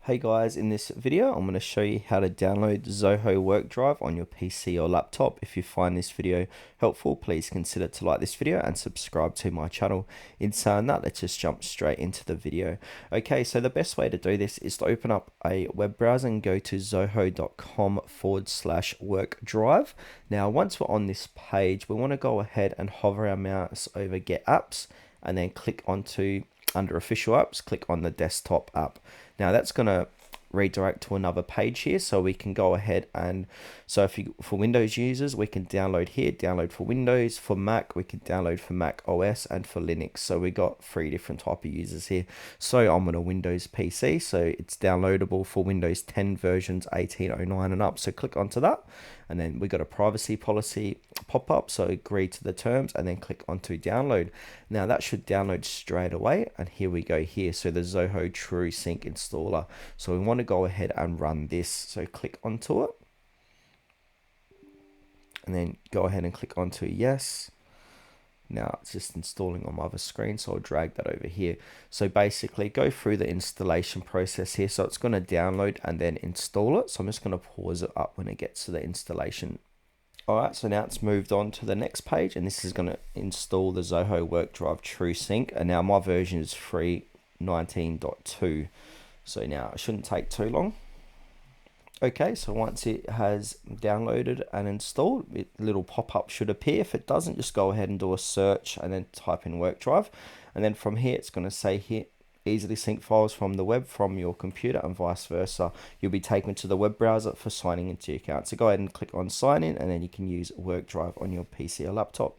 Hey guys, in this video I'm going to show you how to download Zoho WorkDrive on your PC or laptop. If you find this video helpful, please consider to like this video and subscribe to my channel. In saying that, let's just jump straight into the video. Okay, so the best way to do this is to open up a web browser and go to zoho.com/workdrive. Now once we're on this page, we want to go ahead and hover our mouse over Get Apps and then click onto under official apps, click on the desktop app. Now that's going to redirect to another page here, so we can go ahead and for Windows users we can download here, download for Windows. For Mac we can download for Mac OS and for Linux. So we got three different type of users here. So I'm on a Windows PC, so it's downloadable for Windows 10 versions 1809 and up. So click onto that, and then we got a privacy policy pop up, so agree to the terms and then click onto download. Now that should download straight away, and here we go here. So the Zoho TrueSync installer. So we want to go ahead and run this, so click onto it and then go ahead and click onto yes. Now it's just installing on my other screen, so I'll drag that over here. So basically go through the installation process here. So it's going to download and then install it. So I'm just going to pause it up when it gets to the installation. Alright, so now it's moved on to the next page, and this is going to install the Zoho WorkDrive TrueSync, and now my version is 3.19.2, so now it shouldn't take too long. Okay, so once it has downloaded and installed, a little pop-up should appear. If it doesn't, just go ahead and do a search and then type in WorkDrive, and then from here it's going to say here, easily sync files from the web from your computer and vice versa. You'll be taken to the web browser for signing into your account. So go ahead and click on sign in, and then you can use WorkDrive on your PC or laptop.